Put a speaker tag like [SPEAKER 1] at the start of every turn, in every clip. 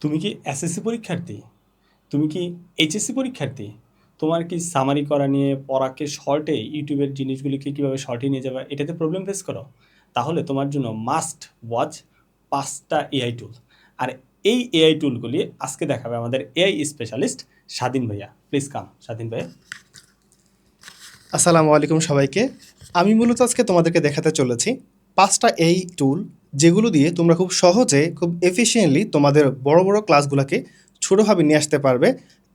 [SPEAKER 1] তুমি কি এসএসসি পরীক্ষার্থী? তুমি কি এইচএসসি পরীক্ষার্থী? তোমার কি সামারি করা নিয়ে পড়াকে শর্টে ইউটিউবের জিনিসগুলিকে কিভাবে শর্টে নিয়ে যাবে এটাতে প্রবলেম ফেস করো? তাহলে তোমার জন্য মাস্ট ওয়াচ ৫টা এআই টুল। আর এই এআই টুলগুলি আজকে দেখাবে আমাদের এআই স্পেশালিস্ট স্বাধীন ভাইয়া। প্লিজ কাম স্বাধীন ভাইয়া।
[SPEAKER 2] আসসালামু আলাইকুম সবাইকে। আমি মূলত আজকে তোমাদেরকে দেখাতে চলেছি ৫টা এই টুল, যেগুলো দিয়ে তোমরা খুব সহজে, খুব এফিশিয়েন্টলি তোমাদের বড় বড় ক্লাসগুলোকে ছোটোভাবে নিয়ে আসতে পারবে।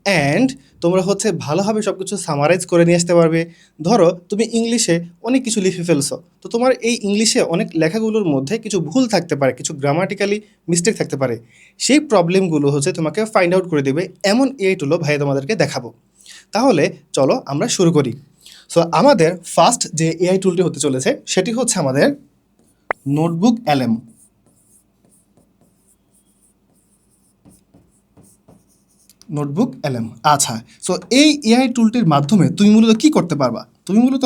[SPEAKER 2] অ্যান্ড তোমরা ভালোভাবে সব কিছু সামারাইজ করে নিয়ে আসতে পারবে। ধরো তুমি ইংলিশে অনেক কিছু লিখে ফেলছো, তো তোমার এই ইংলিশে অনেক লেখাগুলোর মধ্যে কিছু ভুল থাকতে পারে, কিছু গ্রামাটিক্যালি মিস্টেক থাকতে পারে। সেই প্রবলেমগুলো তোমাকে ফাইন্ড আউট করে দেবে এমন এই টুলও ভাই তোমাদেরকে দেখাবো। তাহলে চলো আমরা শুরু করি। সো আমাদের ফার্স্ট যে এআই টুলটি হতে চলেছে সেটি হচ্ছে আমাদের নোটবুক এলএম। নোটবুক এলএম, আচ্ছা। সো এই এআই টুলটির মাধ্যমে তুমি মূলত কী করতে পারবা? তুমি মূলত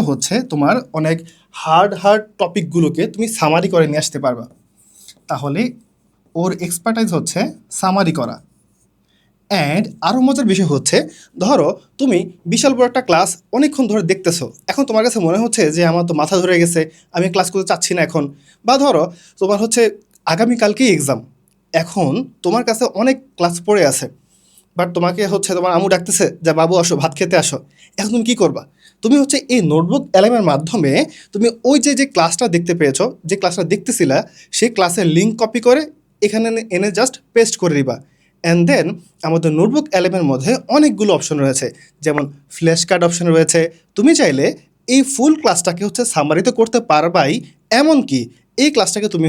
[SPEAKER 2] তোমার অনেক হার্ড হার্ড টপিকগুলোকে তুমি সামারি করে নিয়ে আসতে পারবা। তাহলে ওর এক্সপার্টাইজ হচ্ছে সামারি করা। অ্যান্ড আরও মজার বিষয় হচ্ছে, ধরো তুমি বিশাল বড় একটা ক্লাস অনেকক্ষণ ধরে দেখতেছো, এখন তোমার কাছে মনে হচ্ছে যে আমার তো মাথা ধরে গেছে, আমি ক্লাস করতে চাচ্ছি না এখন। বা ধরো তোমার আগামীকালকেই এক্সাম, এখন তোমার কাছে অনেক ক্লাস পড়ে আছে, বাট তোমাকে তোমার আম্মু ডাকতেছে যে বাবু আসো ভাত খেতে আসো। এখন তুমি কী করবা? তুমি এই নোটবুক অ্যালামের মাধ্যমে তুমি ওই যে যে ক্লাসটা দেখতে পেয়েছো, যে ক্লাসটা দেখতেছিলা, সেই ক্লাসের লিঙ্ক কপি করে এখানে এনে জাস্ট পেস্ট করে দিবা। অ্যান্ড দেন আমাদের নোটবুক অ্যালামের মধ্যে অনেকগুলো অপশন রয়েছে, যেমন ফ্ল্যাশ কার্ড অপশন রয়েছে। তুমি চাইলে এই ফুল ক্লাসটাকে সামারিত করতে পারবাই, এমনকি এই ক্লাসটাকে তুমি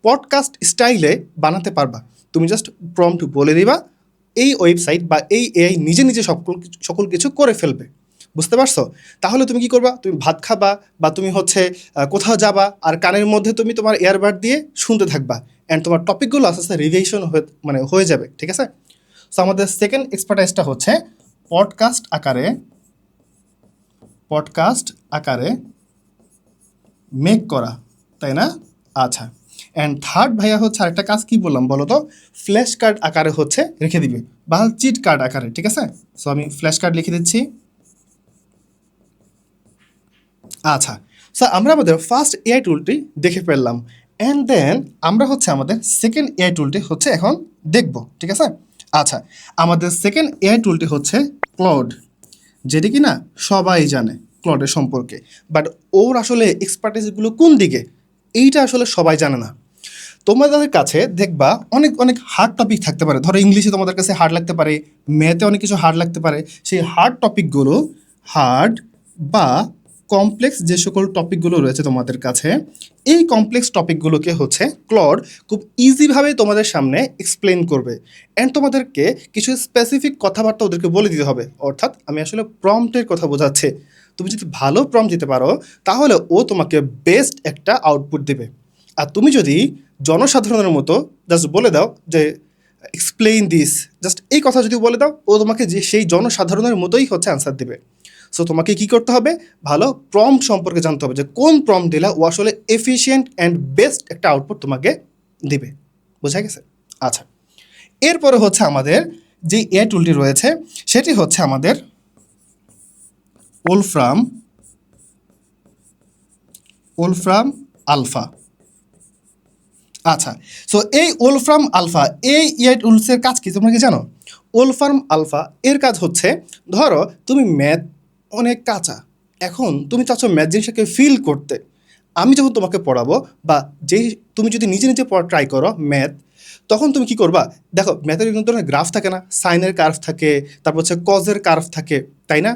[SPEAKER 2] পডকাস্ট স্টাইলে বানাতে পারবা। তুমি জাস্ট প্রম্পট বলে দিবা, এই ওয়েবসাইট বা এই এআই নিজে নিজে সকল কিছু করে ফেলবে। বুঝতে পারছো? তাহলে তুমি কি করবা? তুমি ভাত খাবা বা তুমি কোথাও যাবা, আর কানের মধ্যে তুমি তোমার এয়ারবাড দিয়ে শুনতে থাকবা, অ্যান্ড তোমার টপিকগুলো আস্তে আস্তে রিভিশন হয়ে যাবে। ঠিক আছে? সো আমাদের সেকেন্ড এক্সপার্টাইজটা হচ্ছে পডকাস্ট আকারে পডকাস্ট আকারে মেক করা, তাই না? আচ্ছা। অ্যান্ড থার্ড ভাইয়া আরেকটা কাজ কি বললাম বলো তো? ফ্ল্যাশ কার্ড আকারে রেখে দিবে, বা চিট কার্ড আকারে। ঠিক আছে? সো আমি ফ্ল্যাশ কার্ড লিখে দিচ্ছি। আচ্ছা। সো আমরা আমাদের ফার্স্ট এআই টুলটি দেখে ফেললাম, অ্যান্ড দেন আমরা আমাদের সেকেন্ড এআই টুলটি এখন দেখব। ঠিক আছে? আচ্ছা, আমাদের সেকেন্ড এআই টুলটি ক্লড, যেটি কি না সবাই জানে ক্লডের সম্পর্কে, বাট ওর আসলে এক্সপার্টিসগুলো কোন দিকে এইটা আসলে সবাই জানে না। তোমাদের কাছে দেখবা অনেক অনেক হার্ড টপিক থাকতে পারে, ধরো ইংলিশে তোমাদের কাছে হার্ড লাগতে পারে, ম্যাথে অনেক কিছু হার্ড লাগতে পারে। সেই হার্ড টপিকগুলো, হার্ড বা কমপ্লেক্স যে সকল টপিকগুলো রয়েছে তোমাদের কাছে, এই কমপ্লেক্স টপিকগুলোকে ক্লড খুব ইজিভাবে তোমাদের সামনে এক্সপ্লেন করবে। অ্যান্ড তোমাদেরকে কিছু স্পেসিফিক কথাবার্তা ওদেরকে বলে দিতে হবে, অর্থাৎ আমি আসলে প্রম্পটের কথা বোঝাচ্ছি। তুমি যদি ভালো প্রম্পট দিতে পারো, তাহলে ও তোমাকে বেস্ট একটা আউটপুট দেবে। আর তুমি যদি জনসাধারণের মতো জাস্ট বলে দাও যে এক্সপ্লেইন দিস, জাস্ট এই কথা যদি বলে দাও, ও তোমাকে যে সেই জনসাধারণের মতোই অ্যান্সার দেবে। সো তোমাকে কি করতে হবে? ভালো প্রম্পট সম্পর্কে জানতে হবে, যে কোন প্রম্পট দিলে ও আসলে এফিশিয়েন্ট অ্যান্ড বেস্ট একটা আউটপুট তোমাকে দিবে। বোঝা গেছে? আচ্ছা, এরপরে আমাদের যে এআই টুলটি রয়েছে সেটি আমাদের ওলফ্রাম ওলফ্রাম আলফা। আচ্ছা। সো এই ওলফ্রাম আলফা, এই এআই টুলসের কাজ কি তোমরা কি জানো? ওলফ্রাম আলফা এর কাজ ধরো তুমি ম্যাথ অনেক কাঁচা, এখন তুমি চাচ্ছ ম্যাথ জিনিসটাকে ফিল করতে। আমি যখন তোমাকে পড়াবো, বা যেই তুমি যদি নিজে নিজে পড়া ট্রাই করো ম্যাথ, তখন তুমি কি করবা? দেখো ম্যাথের বিভিন্ন ধরনের গ্রাফ থাকে না, সাইনের কার্ভ থাকে, তারপর কজের কার্ভ থাকে, তাই না?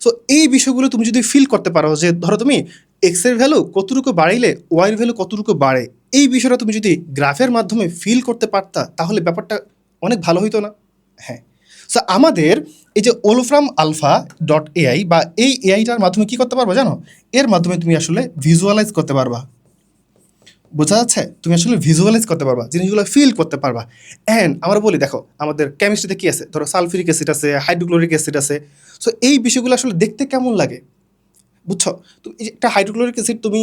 [SPEAKER 2] সো এই বিষয়গুলো তুমি যদি ফিল করতে পারো, যে ধরো তুমি এক্সের ভ্যালু কতটুকু বাড়াইলে ওয়াইয়ের ভ্যালু কতটুকু বাড়ে, এই বিষয়টা তুমি যদি গ্রাফের মাধ্যমে ফিল করতে পারতা, তাহলে ব্যাপারটা অনেক ভালো হইতো না? হ্যাঁ। সো আমাদের এই যে ওলফ্রাম আলফা ডট এআই বা এই এআইটার মাধ্যমে কী করতে পারবো জানো? এর মাধ্যমে তুমি আসলে ভিজুয়ালাইজ করতে পারবা। বোঝা যাচ্ছে? তুমি আসলে ভিজুয়ালাইজ করতে পারবা, জিনিসগুলো ফিল করতে পারবা। অ্যান্ড আমরা বলি, দেখো আমাদের কেমিস্ট্রিতে কী আছে, ধরো সালফিউরিক অ্যাসিড আছে, হাইড্রোক্লোরিক অ্যাসিড আছে। সো এই বিষয়গুলো আসলে দেখতে কেমন লাগে? বুঝছো? তো এই যে একটা হাইড্রোক্লোরিক অ্যাসিড তুমি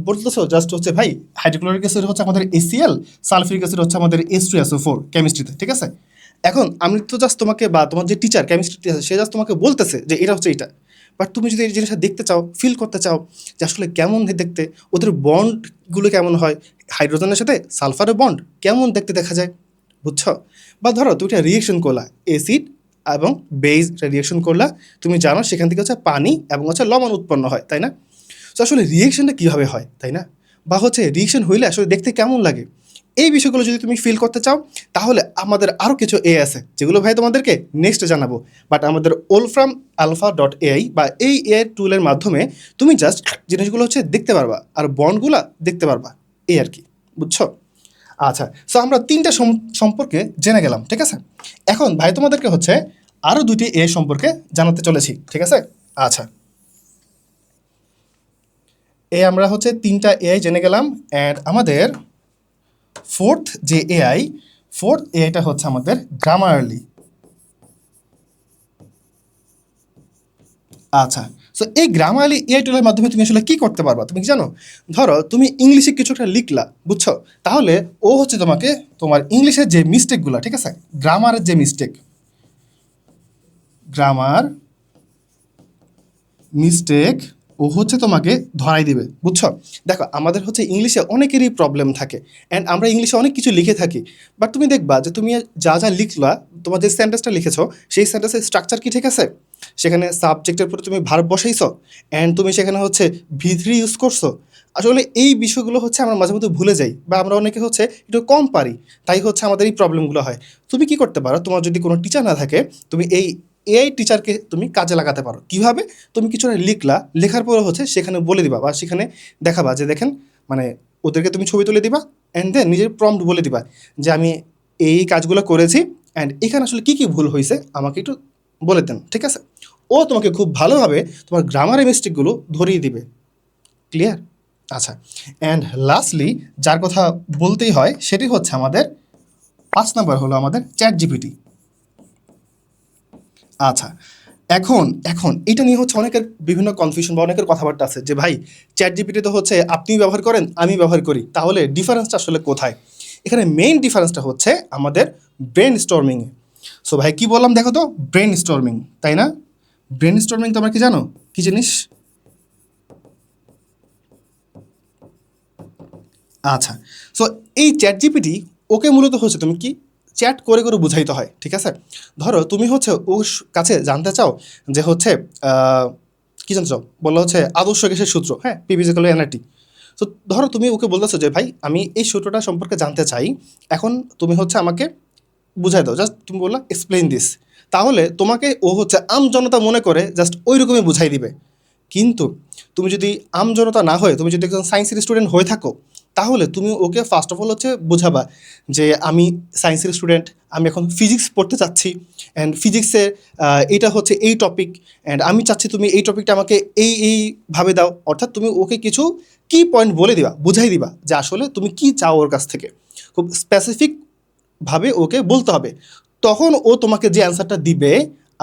[SPEAKER 2] বলতেছো জাস্ট হচ্ছে ভাই হাইড্রোক্লোরিক অ্যাসিড হচ্ছে আমাদের HCl, সালফিউরিক অ্যাসিড হচ্ছে আমাদের H2SO4 কেমিস্ট্রিতে, ঠিক আছে? এখন আমি তো জাস্ট তোমাকে বা তোমার যে টিচার কেমিস্ট্রিতে আছে সে জাস্ট তোমাকে বলতেছে যে এটা হচ্ছে এটা, বাট তুমি যদি এই জিনিসটা দেখতে চাও, ফিল করতে চাও যে আসলে কেমন দেখতে, ওদের বন্ডগুলো কেমন হয়, হাইড্রোজেনের সাথে সালফারের বন্ড কেমন দেখতে দেখা যায়, বুঝছো? বা ধরো তুমি একটা রিয়েকশন করলা, অ্যাসিড এবং বেজ রিয়েকশন করলা, তুমি জানো সেখান থেকে হচ্ছে পানি এবং হচ্ছে লবণ উৎপন্ন হয়, তাই না? তো আসলে রিয়েকশনটা কীভাবে হয়, তাই না? বা হচ্ছে রিয়েকশন হইলে আসলে দেখতে কেমন লাগে, এই বিষয়গুলো যদি তুমি ফিল করতে চাও তাহলে আমাদের আরও কিছু আছে যেগুলো ভাই তোমাদেরকে নেক্সট জানাবো। বাট আমাদের wolframalpha.ai বা এই এআই টুলের মাধ্যমে তুমি জাস্ট জিনিসগুলো হচ্ছে দেখতে পারবা আর বন্ডগুলা দেখতে পারবা, এই আর কি, বুঝছো? আচ্ছা, সো আমরা তিনটা সম্পর্কে জেনে গেলাম, ঠিক আছে? এখন ভাই তোমাদেরকে হচ্ছে আরও দুটি এআই সম্পর্কে জানাতে চলেছি, ঠিক আছে? আচ্ছা, আমরা হচ্ছে তিনটা এআই জেনে গেলাম, অ্যান্ড আমাদের ফোর্থ এআইটা হচ্ছে আমাদের গ্রামারলি। আচ্ছা, সো এই গ্রামারলি এআই টুলের মাধ্যমে তুমি আসলে কি করতে পারবা তুমি কি জানো? ধরো তুমি ইংলিশে কিছু একটা লিখলা, বুঝছো? তাহলে ও হচ্ছে তোমাকে তোমার ইংলিশের যে মিস্টেকগুলো, ঠিক আছে, গ্রামারের যে মিস্টেক ও হচ্ছে তোমাকে ধরাই দিবে, বুঝছো? দেখো আমাদের হচ্ছে ইংলিশে অনেকেরই প্রবলেম থাকে, অ্যান্ড আমরা ইংলিশে অনেক কিছু লিখে থাকি, বাট তুমি দেখবা যে তুমি যা যা লিখলা, তোমার যে সেন্টেন্সটা লিখেছো সেই সেন্টেন্সের স্ট্রাকচার কি ঠিক আছে? সেখানে সাবজেক্টের পরে তুমি ভার্ব বসাইছো, অ্যান্ড তুমি সেখানে হচ্ছে V3 ইউজ করছো। আসলে এই বিষয়গুলো হচ্ছে আমরা মাঝে মধ্যে ভুলে যাই, বা আমরা অনেকে হচ্ছে একটু কম পারি, তাই হচ্ছে আমাদের এই প্রবলেমগুলো হয়। তুমি কি করতে পারো, তোমার যদি কোনো টিচার না থাকে, তুমি এই এআই টিচারকে তুমি কাজে লাগাতে পারো। কিভাবে? তুমি কিছু লিখলা, লেখার পরে হচ্ছে সেখানে বলে দিবা বা সেখানে দেখাবা যে দেখেন, মানে ওদেরকে তুমি ছবি তুলে দিবা, অ্যান্ড দেন নিজের প্রম্পট বলে দিবা যে আমি এই কাজগুলো করেছি, অ্যান্ড এখানে আসলে কী কী ভুল হয়েছে আমাকে একটু বলে দেন, ঠিক আছে? ও তোমাকে খুব ভালোভাবে তোমার গ্রামারের মিস্টেকগুলো ধরিয়ে দিবে। ক্লিয়ার? আচ্ছা, অ্যান্ড লাস্টলি যার কথা বলতেই হয় সেটি হচ্ছে আমাদের 5 নাম্বার হলো আমাদের ChatGPT। আচ্ছা, এখন এখন এটা নিয়ে হচ্ছে অনেকের বিভিন্ন কনফিউশন বা অনেকের কথাবার্তা আছে যে ভাই ChatGPT তো হচ্ছে আপনিও ব্যবহার করেন, আমি ব্যবহার করি, তাহলে ডিফারেন্সটা আসলে কোথায়? এখানে মেইন ডিফারেন্সটা হচ্ছে আমাদের ব্রেন স্টর্মিংয়ে। সো ভাই কী বললাম দেখো তো, ব্রেন স্টর্মিং, তাই না? ব্রেন স্টর্মিং তোমরা কি জানো কী জিনিস? আচ্ছা, সো এই ChatGPT ওকে মূলত হচ্ছে তুমি কি চ্যাট করে করে বুঝাইতে হয়, ঠিক আছে? ধরো তুমি হচ্ছে ওর কাছে জানতে চাও যে হচ্ছে কী জানতে চাও, বললো হচ্ছে আদর্শ গ্যাসের সূত্র, হ্যাঁ, PV=NRT। তো ধরো তুমি ওকে বলতেছো যে ভাই আমি এই সূত্রটা সম্পর্কে জানতে চাই, এখন তুমি হচ্ছে আমাকে বুঝাই দাও, জাস্ট তুমি বললা এক্সপ্লেইন দিস, তাহলে তোমাকে ও হচ্ছে আমজনতা মনে করে জাস্ট ওই রকমই বুঝাই দিবে। কিন্তু তুমি যদি আমজনতা না হয়ে তুমি যদি একজন সায়েন্সের স্টুডেন্ট হয়ে থাকো, তাহলে তুমি ওকে ফার্স্ট অফ অল হচ্ছে বোঝাবা যে আমি সায়েন্সের স্টুডেন্ট, আমি এখন ফিজিক্স পড়তে চাচ্ছি, অ্যান্ড ফিজিক্সের এটা হচ্ছে এই টপিক, অ্যান্ড আমি চাচ্ছি তুমি এই টপিকটা আমাকে এইভাবে দাও। অর্থাৎ তুমি ওকে কিছু কি পয়েন্ট বলে দিবা, বুঝাই দিবা যে আসলে তুমি কি চাও ওর কাছ থেকে, খুব স্পেসিফিকভাবে ওকে বলতে হবে। তখন ও তোমাকে যে অ্যান্সারটা দিবে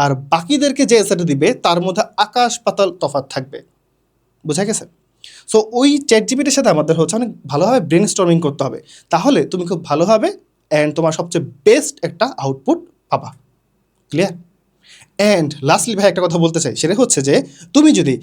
[SPEAKER 2] আর বাকিদেরকে যে অ্যান্সারটা দিবে তার মধ্যে আকাশ পাতাল তফাৎ থাকবে। বোঝা গেছে? সো ওই ChatGPTর সাথে আমাদের হচ্ছে অনেক ভালোভাবে ব্রেন স্টর্মিং করতে হবে, তাহলে তুমি খুব ভালোভাবে অ্যান্ড তোমার সবচেয়ে বেস্ট একটা আউটপুট পাবা। ক্লিয়ার? অ্যান্ড লাস্টলি ভাই একটা কথা বলতে চাই, সেটা হচ্ছে যে তুমি যদি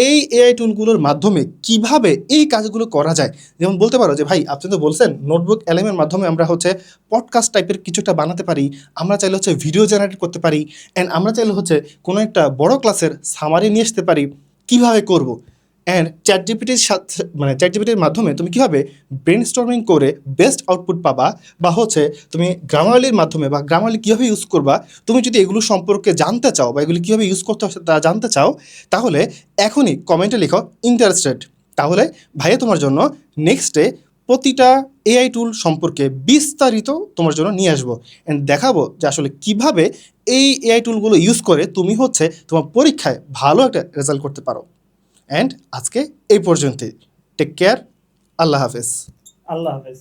[SPEAKER 2] এই এআই টুলগুলোর মাধ্যমে কিভাবে এই কাজগুলো করা যায়, যেমন বলতে পারো যে ভাই আপনি তো বলছেন নোটবুক এলএমের মাধ্যমে আমরা হচ্ছে পডকাস্ট টাইপের কিছুটা বানাতে পারি, আমরা চাইলে হচ্ছে ভিডিও জেনারেট করতে পারি, অ্যান্ড আমরা চাইলে হচ্ছে কোনো একটা বড় ক্লাসের সামারি নিয়ে আসতে পারি, কীভাবে করব? অ্যান্ড ChatGPTর সাথে মানে ChatGPTর মাধ্যমে তুমি কীভাবে ব্রেন স্টর্মিং করে বেস্ট আউটপুট পাবা, বা হচ্ছে তুমি গ্রামারলির মাধ্যমে বা গ্রামারলি কীভাবে ইউজ করবা, তুমি যদি এগুলো সম্পর্কে জানতে চাও বা এগুলি কীভাবে ইউজ করতে হয় তা জানতে চাও, তাহলে এখনই কমেন্টে লিখো ইন্টারেস্টেড। তাহলে ভাইয়া তোমার জন্য নেক্সটে প্রতিটা এআই টুল সম্পর্কে বিস্তারিত তোমার জন্য নিয়ে আসবো, অ্যান্ড দেখাবো যে আসলে কীভাবে এই এআই টুলগুলো ইউজ করে তুমি হচ্ছে তোমার পরীক্ষায় ভালো একটা রেজাল্ট করতে পারো। অ্যান্ড আজকে এই পর্যন্তই। Take care. আল্লাহ হাফেজ।
[SPEAKER 1] আল্লাহ হাফেজ।